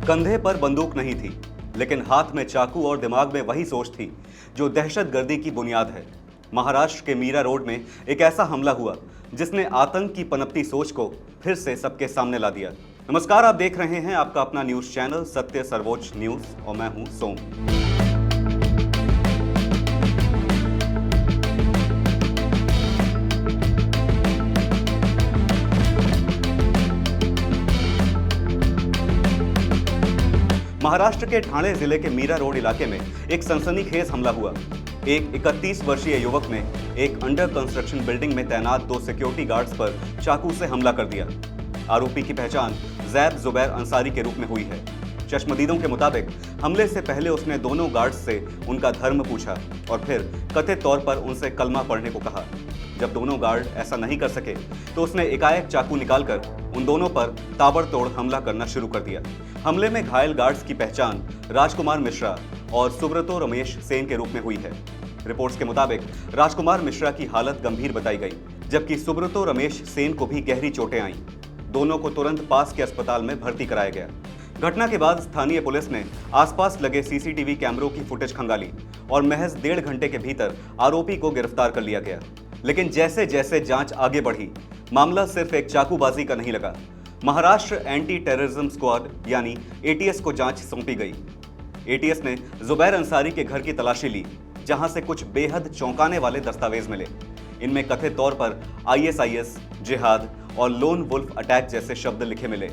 कंधे पर बंदूक नहीं थी, लेकिन हाथ में चाकू और दिमाग में वही सोच थी जो दहशतगर्दी की बुनियाद है। महाराष्ट्र के मीरा रोड में एक ऐसा हमला हुआ जिसने आतंक की पनपती सोच को फिर से सबके सामने ला दिया। नमस्कार, आप देख रहे हैं आपका अपना न्यूज चैनल सत्य सर्वोच्च न्यूज और मैं हूं सोम। महाराष्ट्र के ठाणे जिले के मीरा रोड इलाके में एक सनसनीखेज हमला हुआ। एक 31 वर्षीय युवक ने एक अंडर कंस्ट्रक्शन बिल्डिंग में तैनात 2 सिक्योरिटी गार्ड्स पर चाकू से हमला कर दिया। आरोपी की पहचान जैद जुबैर अंसारी के रूप में हुई है। चश्मदीदों के मुताबिक हमले से पहले उसने दोनों गार्ड्स से उनका धर्म पूछा और फिर कथित तौर पर उनसे कलमा पढ़ने को कहा। जब दोनों गार्ड ऐसा नहीं कर सके तो उसने एकाएक चाकू निकालकर उन दोनों पर ताबड़तोड़ हमला करना शुरू कर दिया। हमले में घायल गार्ड्स की पहचान राजकुमार मिश्रा और सुब्रतो रमेश सेन के रूप में हुई है। रिपोर्ट्स के मुताबिक राजकुमार मिश्रा की हालत गंभीर बताई गई, जबकि सुब्रतो रमेश सेन को भी गहरी चोटें आईं। दोनों को तुरंत पास के अस्पताल में भर्ती कराया गया। घटना के बाद स्थानीय पुलिस ने आसपास लगे सीसीटीवी कैमरों की फुटेज खंगाली और महज 1.5 घंटे के भीतर आरोपी को गिरफ्तार कर लिया गया। लेकिन जैसे जैसे जांच आगे बढ़ी, मामला सिर्फ एक चाकूबाजी का नहीं लगा। महाराष्ट्र एंटी टेररिज्म स्क्वाड यानी एटीएस को जांच सौंपी गई। एटीएस ने जुबैर अंसारी के घर की तलाशी ली, जहां से कुछ बेहद चौंकाने वाले दस्तावेज मिले। इनमें कथित तौर पर आईएसआईएस, जिहाद और लोन वुल्फ अटैक जैसे शब्द लिखे मिले।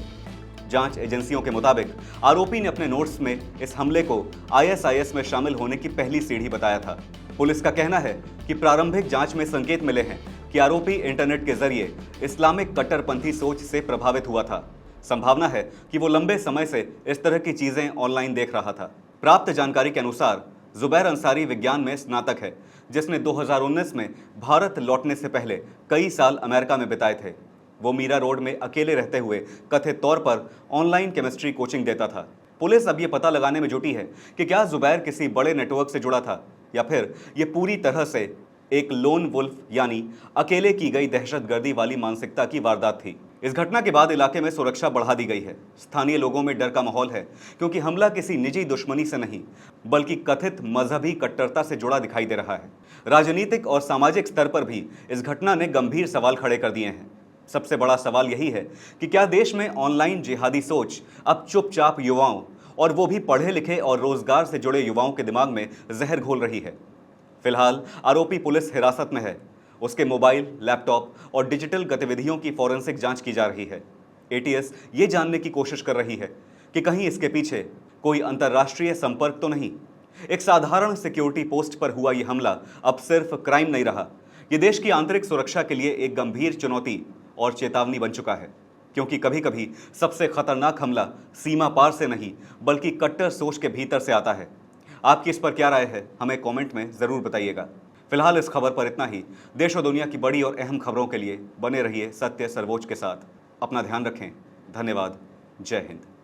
जांच एजेंसियों के मुताबिक आरोपी ने अपने नोट्स में इस हमले को आईएसआईएस में शामिल होने की पहली सीढ़ी बताया था। पुलिस का कहना है कि प्रारंभिक जांच में संकेत मिले हैं कि आरोपी इंटरनेट के जरिए इस्लामिक कट्टरपंथी सोच से प्रभावित हुआ था। संभावना है कि वो लंबे समय से इस तरह की चीजें ऑनलाइन देख रहा था। प्राप्त जानकारी के अनुसार जुबैर अंसारी विज्ञान में स्नातक है, जिसने 2019 में भारत लौटने से पहले कई साल अमेरिका में बिताए थे। वो मीरा रोड में अकेले रहते हुए कथित तौर पर ऑनलाइन केमिस्ट्री कोचिंग देता था। पुलिस अब ये पता लगाने में जुटी है कि क्या जुबैर किसी बड़े नेटवर्क से जुड़ा था या फिर ये पूरी तरह से एक लोन वुल्फ यानी अकेले की गई दहशतगर्दी वाली मानसिकता की वारदात थी। इस घटना के बाद इलाके में सुरक्षा बढ़ा दी गई है। स्थानीय लोगों में डर का माहौल है, क्योंकि हमला किसी निजी दुश्मनी से नहीं बल्कि कथित मजहबी कट्टरता से जुड़ा दिखाई दे रहा है। राजनीतिक और सामाजिक स्तर पर भी इस घटना ने गंभीर सवाल खड़े कर दिए हैं। सबसे बड़ा सवाल यही है कि क्या देश में ऑनलाइन जिहादी सोच अब चुपचाप युवाओं, और वो भी पढ़े लिखे और रोजगार से जुड़े युवाओं के दिमाग में जहर घोल रही है। फिलहाल आरोपी पुलिस हिरासत में है। उसके मोबाइल, लैपटॉप और डिजिटल गतिविधियों की फॉरेंसिक जांच की जा रही है। एटीएस ये जानने की कोशिश कर रही है कि कहीं इसके पीछे कोई अंतर्राष्ट्रीय संपर्क तो नहीं। एक साधारण सिक्योरिटी पोस्ट पर हुआ यह हमला अब सिर्फ क्राइम नहीं रहा, ये देश की आंतरिक सुरक्षा के लिए एक गंभीर चुनौती और चेतावनी बन चुका है। क्योंकि कभी कभी सबसे खतरनाक हमला सीमा पार से नहीं बल्कि कट्टर सोच के भीतर से आता है। आपकी इस पर क्या राय है, हमें कमेंट में जरूर बताइएगा। फिलहाल इस खबर पर इतना ही। देश और दुनिया की बड़ी और अहम खबरों के लिए बने रहिए सत्य सर्वोच्च के साथ। अपना ध्यान रखें। धन्यवाद। जय हिंद।